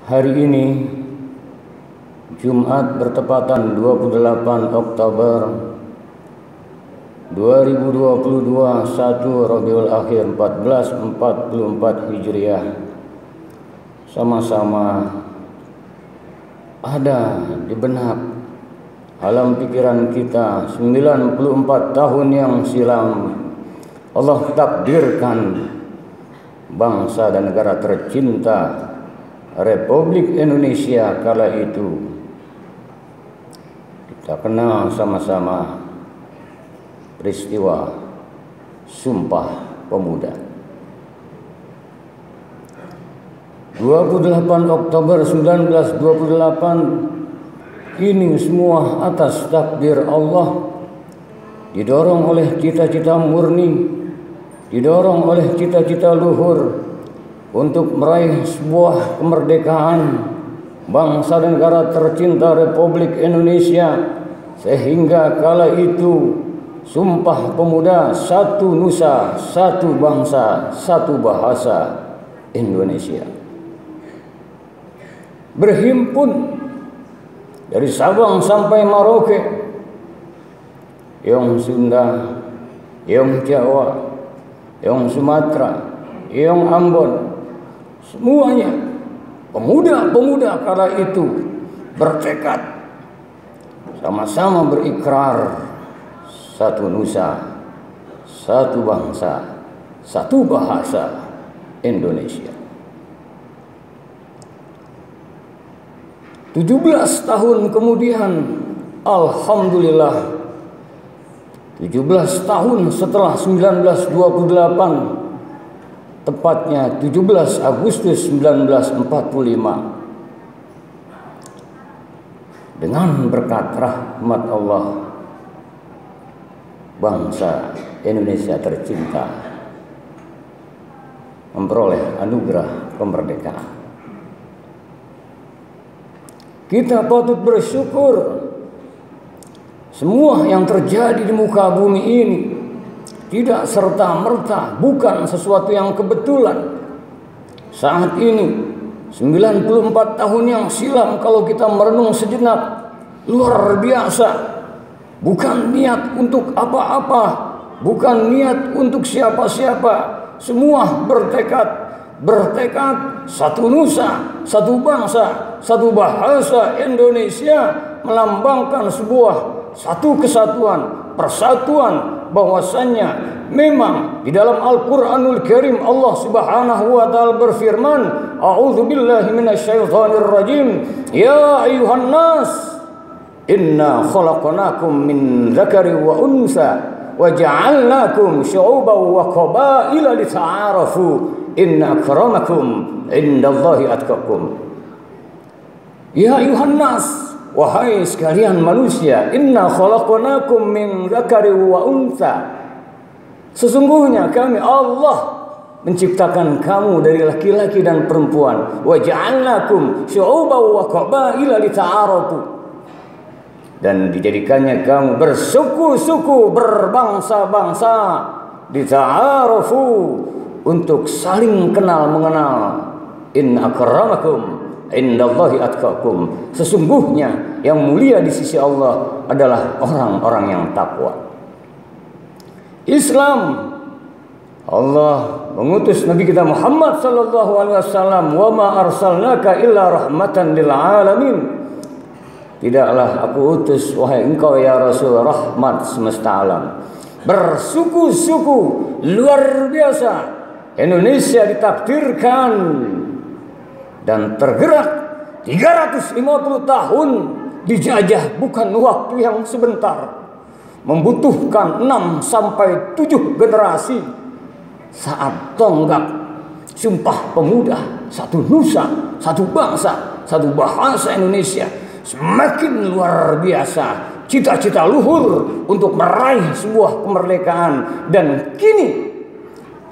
Hari ini Jumat bertepatan 28 Oktober 2022 1 Rabiul Akhir 1444 Hijriah. Sama-sama ada di benak alam pikiran kita 94 tahun yang silam Allah takdirkan bangsa dan negara tercinta Republik Indonesia kala itu kita kenal sama-sama peristiwa Sumpah Pemuda. 28 Oktober 1928 ini semua atas takdir Allah, didorong oleh cita-cita murni, didorong oleh cita-cita luhur untuk meraih sebuah kemerdekaan bangsa dan negara tercinta Republik Indonesia, sehingga kala itu Sumpah Pemuda satu nusa, satu bangsa, satu bahasa Indonesia berhimpun dari Sabang sampai Merauke, yang Sunda, yang Jawa, yang Sumatera, yang Ambon, semuanya pemuda-pemuda kala itu bertekad sama-sama berikrar satu nusa, satu bangsa, satu bahasa Indonesia. 17 tahun kemudian, alhamdulillah, 17 tahun setelah 1928, tepatnya 17 Agustus 1945, dengan berkat rahmat Allah, bangsa Indonesia tercinta memperoleh anugerah kemerdekaan. Kita patut bersyukur semua yang terjadi di muka bumi ini tidak serta-merta, bukan sesuatu yang kebetulan. Saat ini 94 tahun yang silam, kalau kita merenung sejenak, luar biasa. Bukan niat untuk apa-apa, bukan niat untuk siapa-siapa. Semua bertekad satu nusa, satu bangsa, satu bahasa Indonesia, melambangkan satu kesatuan, persatuan, bahwasannya memang di dalam Al-Qur'anul Karim Allah Subhanahu wa taala berfirman, a'udzubillahi minasyaitonir rajim, ya ayyuhan nas inna khalaqnakum min dzakari wa unsa wa ja'alnakum syu'uban wa qabaila lita'arafu inna akramakum indallahi atqakum. Ya ayuhan nas, wahai sekalian manusia, inna khalaqnakum min dzakari wa unsa, sesungguhnya kami Allah menciptakan kamu dari laki-laki dan perempuan, wa ja'alnakum syu'uban wa qabaila lita'arafu, dan dijadikannya kamu bersuku-suku, berbangsa-bangsa, dita'arafu, untuk saling kenal mengenal. Inna akramakum indallahi atqakum, sesungguhnya yang mulia di sisi Allah adalah orang-orang yang takwa. Islam, Allah mengutus Nabi kita Muhammad sallallahu alaihi wasallam, wa ma arsalnaka illa rahmatan lil alamin. Tidaklah aku utus wahai engkau ya Rasul rahmat semesta alam. Bersuku-suku luar biasa Indonesia ditakdirkan dan tergerak 350 tahun dijajah, bukan waktu yang sebentar, membutuhkan 6 sampai 7 generasi. Saat tonggak Sumpah Pemuda, satu nusa, satu bangsa, satu bahasa Indonesia semakin luar biasa, cita-cita luhur untuk meraih sebuah kemerdekaan. Dan kini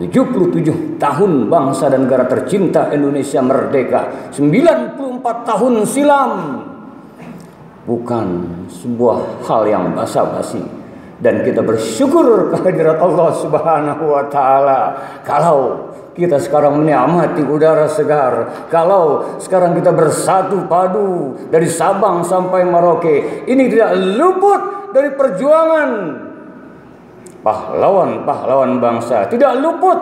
77 tahun bangsa dan negara tercinta Indonesia merdeka, 94 tahun silam, bukan sebuah hal yang basa-basi. Dan kita bersyukur kehadirat Allah Subhanahu wa taala. Kalau kita sekarang menikmati udara segar, kalau sekarang kita bersatu padu dari Sabang sampai Merauke, ini tidak luput dari perjuangan pahlawan-pahlawan bangsa, tidak luput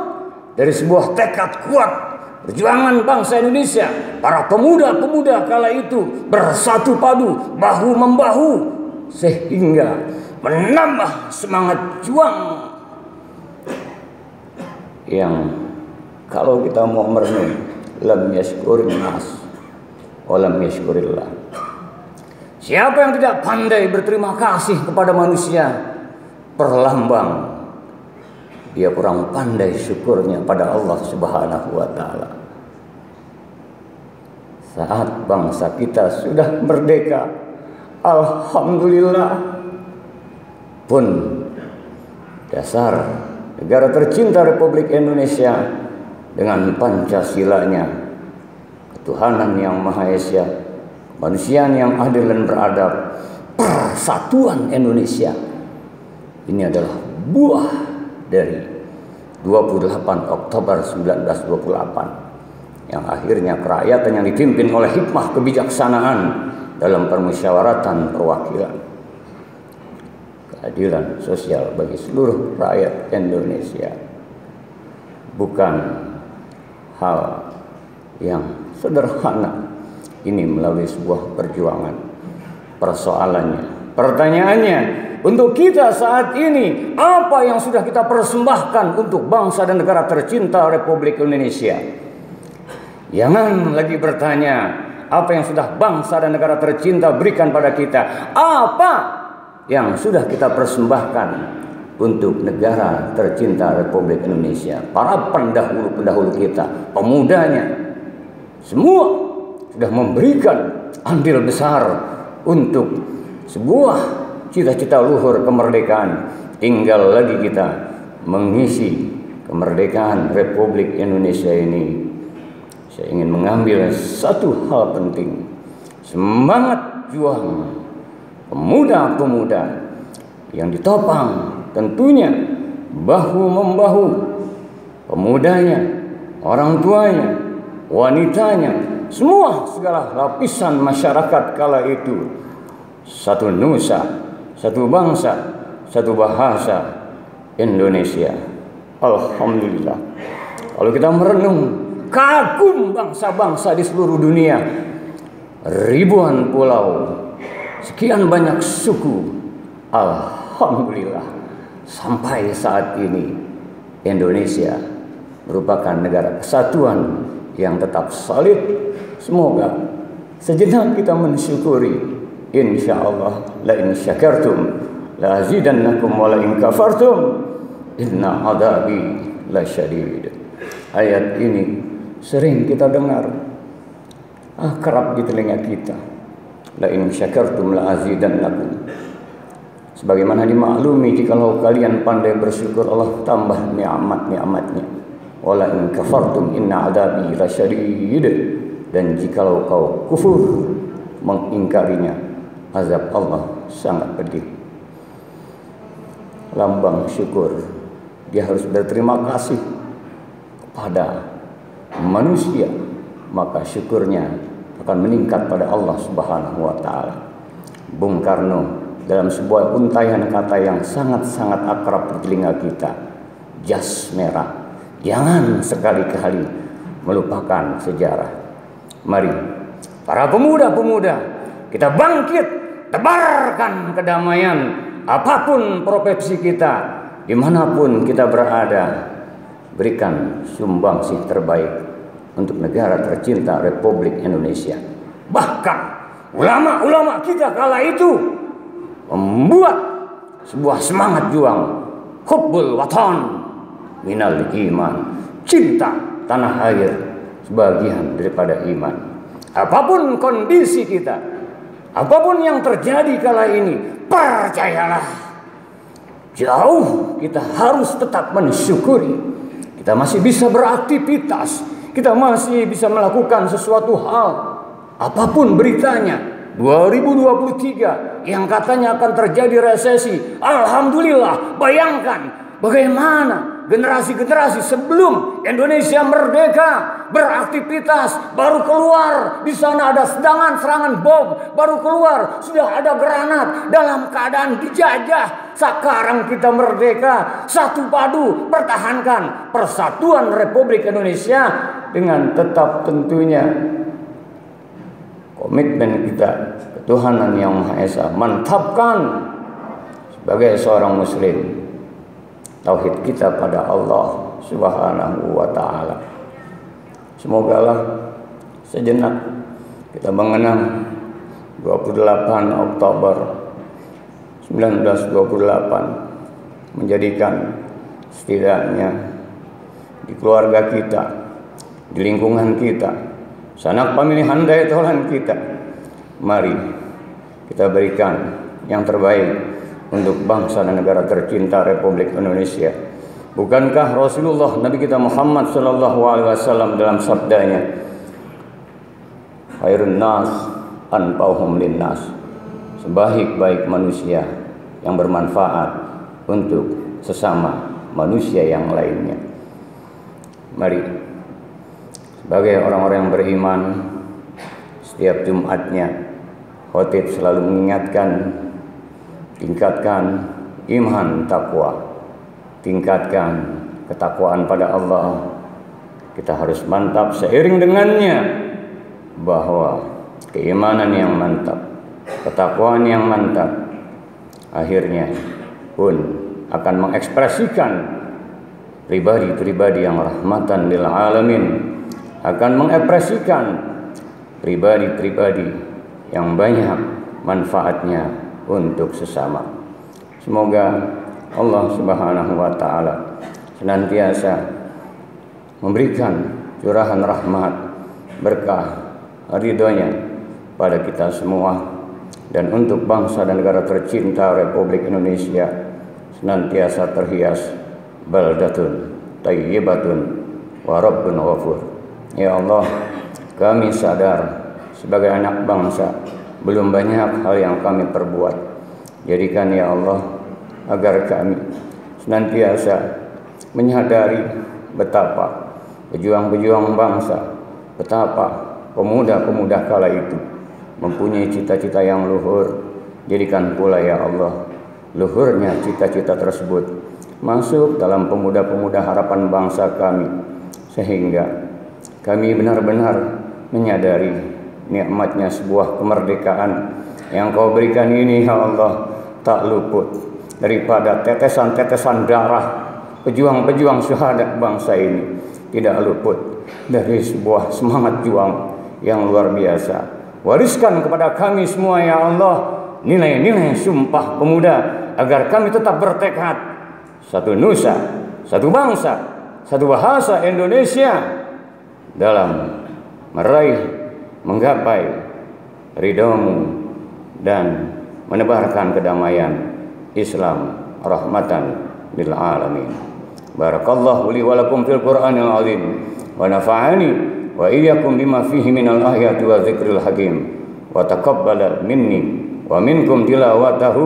dari sebuah tekad kuat perjuangan bangsa Indonesia. Para pemuda-pemuda kala itu bersatu padu, bahu-membahu, sehingga menambah semangat juang yang kalau kita mau merenung, lam yashkurin nas wa lam yashkurillah. Siapa yang tidak pandai berterima kasih kepada manusia, perlambang dia kurang pandai syukurnya pada Allah Subhanahu wa taala. Saat bangsa kita sudah merdeka, alhamdulillah, pun dasar negara tercinta Republik Indonesia dengan Pancasilanya, ketuhanan yang Maha Esa, kemanusiaan yang adil dan beradab, persatuan Indonesia. Ini adalah buah dari 28 Oktober 1928 yang akhirnya kerakyatan yang dipimpin oleh hikmah kebijaksanaan dalam permusyawaratan perwakilan, keadilan sosial bagi seluruh rakyat Indonesia. Bukan hal yang sederhana ini melalui sebuah perjuangan. Persoalannya, pertanyaannya, untuk kita saat ini, apa yang sudah kita persembahkan untuk bangsa dan negara tercinta Republik Indonesia? Jangan lagi bertanya apa yang sudah bangsa dan negara tercinta berikan pada kita. Apa yang sudah kita persembahkan untuk negara tercinta Republik Indonesia? Para pendahulu-pendahulu kita, pemudanya, semua sudah memberikan andil besar untuk sebuah cita-cita luhur kemerdekaan. Tinggal lagi kita mengisi kemerdekaan Republik Indonesia ini. Saya ingin mengambil satu hal penting, semangat juang pemuda-pemuda yang ditopang tentunya bahu-membahu, pemudanya, orang tuanya, wanitanya, semua segala lapisan masyarakat kala itu. Satu nusa, satu bangsa, satu bahasa, Indonesia. Alhamdulillah. Kalau kita merenung, kagum bangsa-bangsa di seluruh dunia, ribuan pulau, sekian banyak suku. Alhamdulillah, sampai saat ini Indonesia merupakan negara kesatuan yang tetap solid. Semoga sejenak kita mensyukuri. Insyaallah, la in syakartum la azidannakum wa la in kafartum inna adabi lasyadid. Ayat ini sering kita dengar, akrab di telinga kita. La in syakartum la azidannakum. Sebagaimana dimaklumi, jikalau kalian pandai bersyukur, Allah tambah nikmat-nikmatnya. Wa la in kafartum inna adabi lasyadid. Dan jikalau kau kufur, mengingkarinya, azab Allah sangat pedih. Lambang syukur, dia harus berterima kasih kepada manusia, maka syukurnya akan meningkat pada Allah Subhanahu wa taala. Bung Karno dalam sebuah untaian kata yang sangat-sangat akrab di telinga kita, jas merah, jangan sekali-kali melupakan sejarah. Mari para pemuda-pemuda, kita bangkit, tebarkan kedamaian. Apapun profesi kita, dimanapun kita berada, berikan sumbangsih terbaik untuk negara tercinta Republik Indonesia. Bahkan ulama-ulama kita kala itu membuat sebuah semangat juang, hubbul watan minal iman, cinta tanah air sebagian daripada iman. Apapun kondisi kita, apapun yang terjadi kala ini, percayalah, jauh kita harus tetap mensyukuri. Kita masih bisa beraktivitas, kita masih bisa melakukan sesuatu hal. Apapun beritanya, 2023 yang katanya akan terjadi resesi, alhamdulillah, bayangkan bagaimana generasi-generasi sebelum Indonesia merdeka beraktivitas, baru keluar di sana ada serangan bom, baru keluar sudah ada granat dalam keadaan dijajah. Sekarang kita merdeka, satu padu pertahankan persatuan Republik Indonesia dengan tetap tentunya komitmen kita ketuhanan yang Maha Esa, mantapkan sebagai seorang muslim tauhid kita pada Allah Subhanahu wa taala. Semogalah sejenak kita mengenang 28 Oktober 1928 menjadikan setidaknya di keluarga kita, di lingkungan kita, sanak pamilihan daya tolan kita, mari kita berikan yang terbaik untuk bangsa dan negara tercinta Republik Indonesia. Bukankah Rasulullah Nabi kita Muhammad sallallahu alaihi wasallam dalam sabdanya, khairun nas anfa'uhum linnas, sebaik-baik manusia yang bermanfaat untuk sesama manusia yang lainnya. Mari sebagai orang-orang yang beriman, setiap Jumatnya khotib selalu mengingatkan, tingkatkan iman takwa, tingkatkan ketakwaan pada Allah. Kita harus mantap seiring dengannya bahwa keimanan yang mantap, ketakwaan yang mantap akhirnya pun akan mengekspresikan pribadi-pribadi yang rahmatan lil alamin, akan mengekspresikan pribadi-pribadi yang banyak manfaatnya untuk sesama. Semoga Allah Subhanahu wa taala senantiasa memberikan curahan rahmat, berkah, ridhonya pada kita semua, dan untuk bangsa dan negara tercinta Republik Indonesia senantiasa terhias baldatun thayyibatun wa rabbun ghafur. Ya Allah, kami sadar sebagai anak bangsa belum banyak hal yang kami perbuat. Jadikan ya Allah agar kami senantiasa menyadari betapa pejuang-pejuang bangsa, betapa pemuda-pemuda kala itu mempunyai cita-cita yang luhur. Jadikan pula ya Allah luhurnya cita-cita tersebut masuk dalam pemuda-pemuda harapan bangsa kami, sehingga kami benar-benar menyadari nikmatnya sebuah kemerdekaan yang Kau berikan ini ya Allah tak luput daripada tetesan-tetesan darah pejuang-pejuang syuhada bangsa ini, tidak luput dari sebuah semangat juang yang luar biasa. Wariskan kepada kami semua ya Allah nilai-nilai sumpah pemuda agar kami tetap bertekad satu nusa, satu bangsa, satu bahasa Indonesia dalam meraih, menggapai ridhamu dan menebarkan kedamaian Islam rahmatan lil alamin. Barakallahu li wa lakum fil Qur'anil azim wa nafa'ani wa iyyakum bima fihi minal ayati wa dzikril hakim wa taqabbala minni wa minkum tilawatahu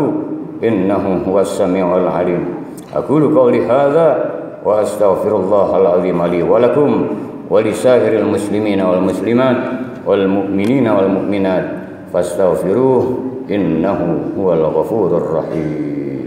innahu huwas samiul alim. Aqulu qawli hadza wa astaghfirullahal azim li wa lakum wa lisairil muslimina wal muslimat wal mu'minina wal mu'minat fastaghfiruh innahu huwal ghafurur rahim.